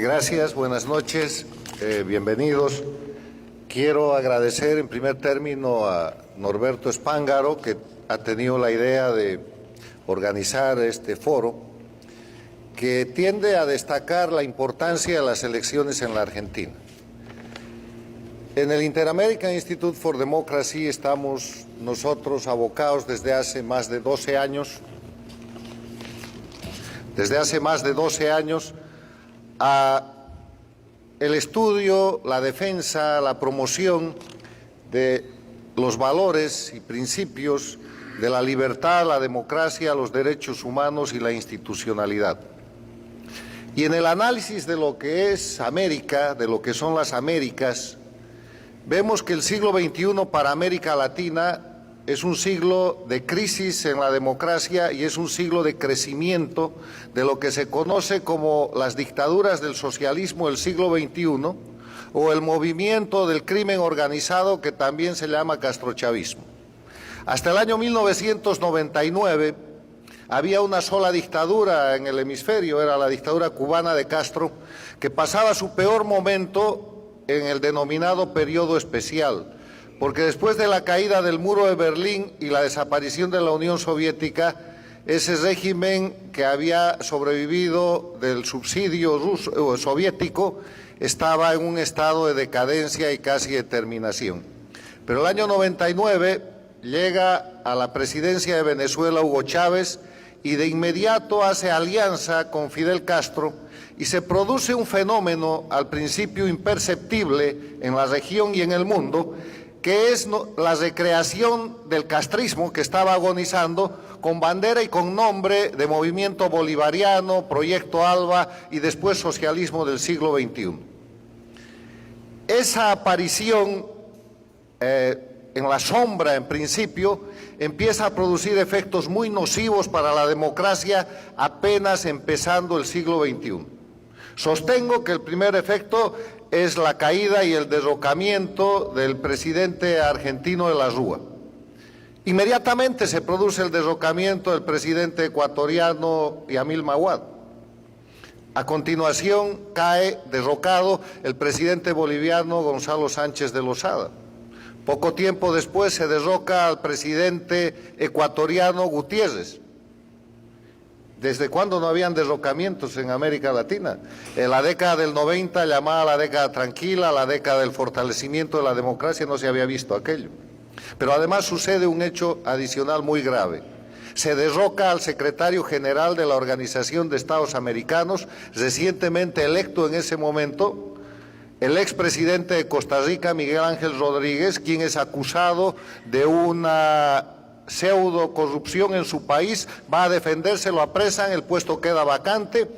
Gracias, buenas noches, bienvenidos. Quiero agradecer en primer término a Norberto Espángaro, que ha tenido la idea de organizar este foro, que tiende a destacar la importancia de las elecciones en la Argentina. En el Inter-American Institute for Democracy estamos nosotros abocados desde hace más de 12 años, a el estudio, la defensa, la promoción de los valores y principios de la libertad, la democracia, los derechos humanos y la institucionalidad. Y en el análisis de lo que es América, de lo que son las Américas, vemos que el siglo XXI para América Latina es un siglo de crisis en la democracia y es un siglo de crecimiento de lo que se conoce como las dictaduras del socialismo del siglo XXI o el movimiento del crimen organizado que también se llama castrochavismo. Hasta el año 1999 había una sola dictadura en el hemisferio, era la dictadura cubana de Castro, que pasaba su peor momento en el denominado periodo especial, porque después de la caída del muro de Berlín y la desaparición de la Unión Soviética, ese régimen que había sobrevivido del subsidio soviético estaba en un estado de decadencia y casi de terminación. Pero el año 99 llega a la presidencia de Venezuela Hugo Chávez y de inmediato hace alianza con Fidel Castro y se produce un fenómeno al principio imperceptible en la región y en el mundo, que es la recreación del castrismo que estaba agonizando con bandera y con nombre de movimiento bolivariano, Proyecto Alba y después socialismo del siglo XXI. Esa aparición en la sombra, en principio, empieza a producir efectos muy nocivos para la democracia apenas empezando el siglo XXI. Sostengo que el primer efecto es la caída y el derrocamiento del presidente argentino de la Rúa. Inmediatamente se produce el derrocamiento del presidente ecuatoriano Yamil Mahuad. A continuación cae derrocado el presidente boliviano Gonzalo Sánchez de Lozada. Poco tiempo después se derroca al presidente ecuatoriano Gutiérrez. ¿Desde cuándo no habían derrocamientos en América Latina? En la década del 90, llamada la década tranquila, la década del fortalecimiento de la democracia, no se había visto aquello. Pero además sucede un hecho adicional muy grave. Se derroca al secretario general de la Organización de Estados Americanos, recientemente electo en ese momento, el expresidente de Costa Rica, Miguel Ángel Rodríguez, quien es acusado de una pseudo corrupción en su país, va a defenderse, lo apresan, el puesto queda vacante,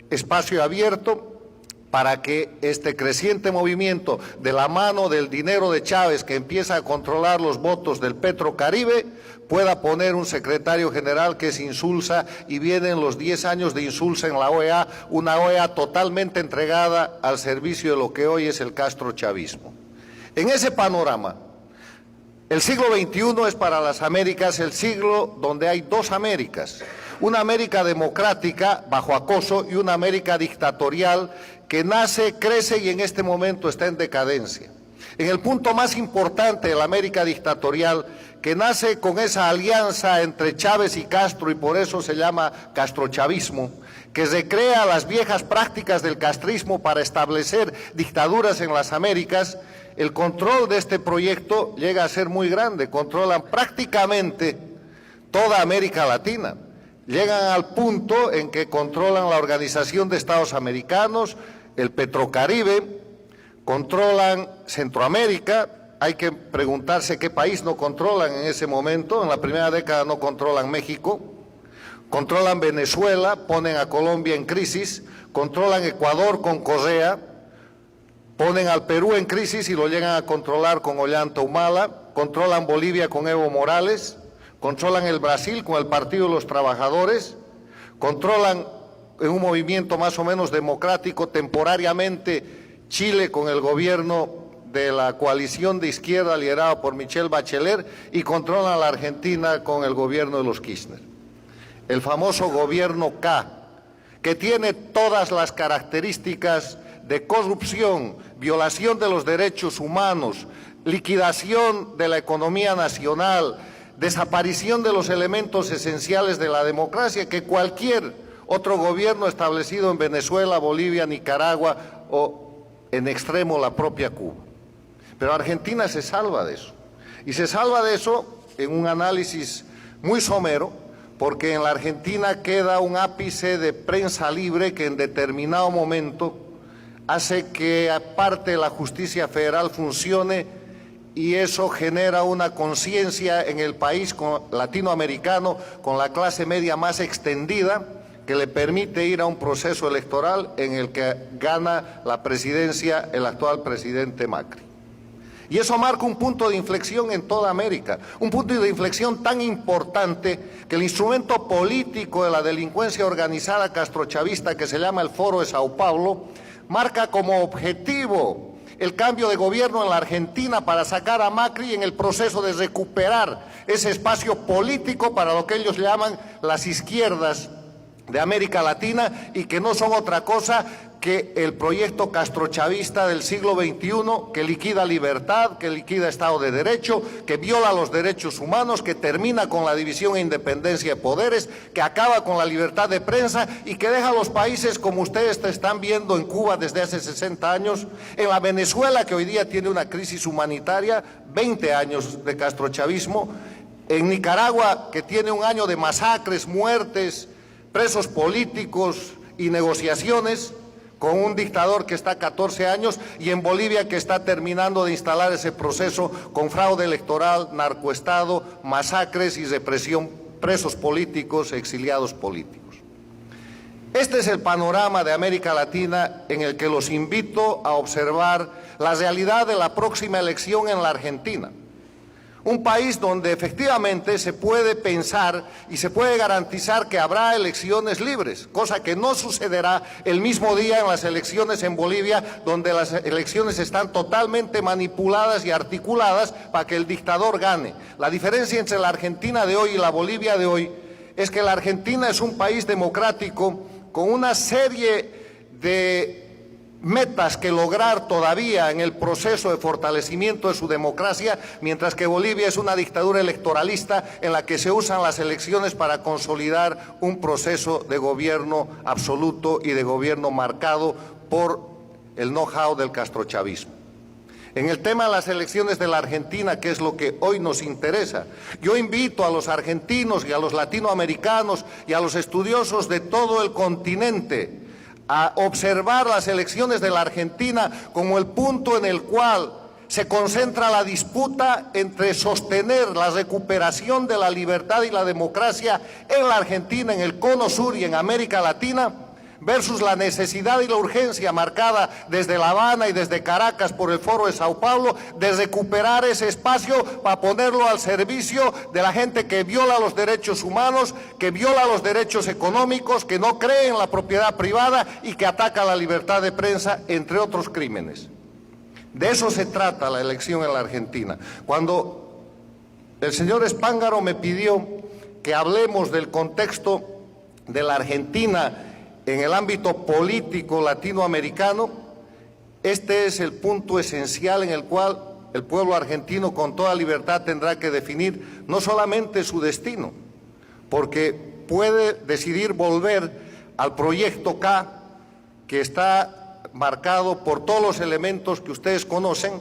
espacio abierto para que este creciente movimiento de la mano del dinero de Chávez, que empieza a controlar los votos del Petrocaribe, pueda poner un secretario general que es Insulza, y vienen los 10 años de Insulza en la OEA, una OEA totalmente entregada al servicio de lo que hoy es el castrochavismo. En ese panorama, el siglo XXI es para las Américas el siglo donde hay dos Américas, una América democrática bajo acoso y una América dictatorial que nace, crece y en este momento está en decadencia. En el punto más importante de la América dictatorial, que nace con esa alianza entre Chávez y Castro y por eso se llama castrochavismo, que recrea las viejas prácticas del castrismo para establecer dictaduras en las Américas, el control de este proyecto llega a ser muy grande, controlan prácticamente toda América Latina. Llegan al punto en que controlan la Organización de Estados Americanos, el Petrocaribe, controlan Centroamérica. Hay que preguntarse qué país no controlan en ese momento. En la primera década no controlan México, controlan Venezuela, ponen a Colombia en crisis, controlan Ecuador con Correa, ponen al Perú en crisis y lo llegan a controlar con Ollanta Humala, controlan Bolivia con Evo Morales, controlan el Brasil con el Partido de los Trabajadores, controlan en un movimiento más o menos democrático temporariamente Chile con el gobierno de la coalición de izquierda liderada por Michelle Bachelet y controlan la Argentina con el gobierno de los Kirchner. El famoso gobierno K, que tiene todas las características de corrupción, violación de los derechos humanos, liquidación de la economía nacional, desaparición de los elementos esenciales de la democracia que cualquier otro gobierno establecido en Venezuela, Bolivia, Nicaragua o en extremo la propia Cuba. Pero Argentina se salva de eso. Y se salva de eso en un análisis muy somero, porque en la Argentina queda un ápice de prensa libre que en determinado momento hace que aparte la justicia federal funcione y eso genera una conciencia en el país latinoamericano con la clase media más extendida que le permite ir a un proceso electoral en el que gana la presidencia el actual presidente Macri. Y eso marca un punto de inflexión en toda América, un punto de inflexión tan importante que el instrumento político de la delincuencia organizada castrochavista que se llama el Foro de Sao Paulo marca como objetivo el cambio de gobierno en la Argentina para sacar a Macri en el proceso de recuperar ese espacio político para lo que ellos llaman las izquierdas de América Latina y que no son otra cosa que el proyecto castrochavista del siglo XXI que liquida libertad, que liquida Estado de Derecho, que viola los derechos humanos, que termina con la división e independencia de poderes, que acaba con la libertad de prensa y que deja a los países como ustedes están viendo en Cuba desde hace 60 años, en la Venezuela que hoy día tiene una crisis humanitaria, 20 años de castrochavismo, en Nicaragua que tiene un año de masacres, muertes, presos políticos y negociaciones, con un dictador que está 14 años y en Bolivia que está terminando de instalar ese proceso con fraude electoral, narcoestado, masacres y represión, presos políticos, exiliados políticos. Este es el panorama de América Latina en el que los invito a observar la realidad de la próxima elección en la Argentina. Un país donde efectivamente se puede pensar y se puede garantizar que habrá elecciones libres, cosa que no sucederá el mismo día en las elecciones en Bolivia, donde las elecciones están totalmente manipuladas y articuladas para que el dictador gane. La diferencia entre la Argentina de hoy y la Bolivia de hoy es que la Argentina es un país democrático con una serie de metas que lograr todavía en el proceso de fortalecimiento de su democracia, mientras que Bolivia es una dictadura electoralista en la que se usan las elecciones para consolidar un proceso de gobierno absoluto y de gobierno marcado por el know-how del castrochavismo. En el tema de las elecciones de la Argentina, que es lo que hoy nos interesa, yo invito a los argentinos y a los latinoamericanos y a los estudiosos de todo el continente a observar las elecciones de la Argentina como el punto en el cual se concentra la disputa entre sostener la recuperación de la libertad y la democracia en la Argentina, en el Cono Sur y en América Latina, versus la necesidad y la urgencia marcada desde La Habana y desde Caracas por el Foro de Sao Paulo de recuperar ese espacio para ponerlo al servicio de la gente que viola los derechos humanos, que viola los derechos económicos, que no cree en la propiedad privada y que ataca la libertad de prensa, entre otros crímenes. De eso se trata la elección en la Argentina. Cuando el señor Spángaro me pidió que hablemos del contexto de la Argentina en el ámbito político latinoamericano, este es el punto esencial en el cual el pueblo argentino con toda libertad tendrá que definir no solamente su destino, porque puede decidir volver al proyecto K, que está marcado por todos los elementos que ustedes conocen,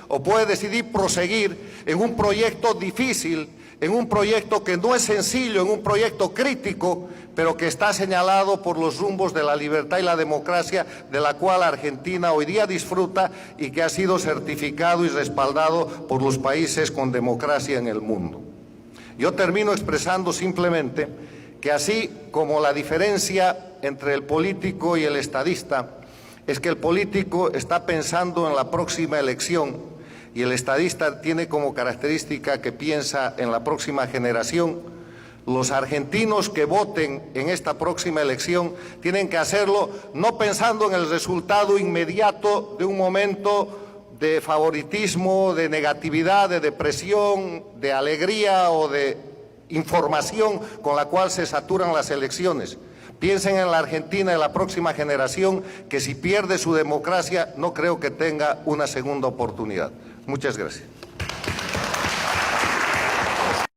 o puede decidir proseguir en un proyecto difícil, en un proyecto que no es sencillo, en un proyecto crítico, pero que está señalado por los rumbos de la libertad y la democracia de la cual Argentina hoy día disfruta y que ha sido certificado y respaldado por los países con democracia en el mundo. Yo termino expresando simplemente que así como la diferencia entre el político y el estadista es que el político está pensando en la próxima elección y el estadista tiene como característica que piensa en la próxima generación, los argentinos que voten en esta próxima elección tienen que hacerlo no pensando en el resultado inmediato de un momento de favoritismo, de negatividad, de depresión, de alegría o de información con la cual se saturan las elecciones, Piensen en la Argentina, en la próxima generación, que si pierde su democracia, no creo que tenga una segunda oportunidad. Muchas gracias.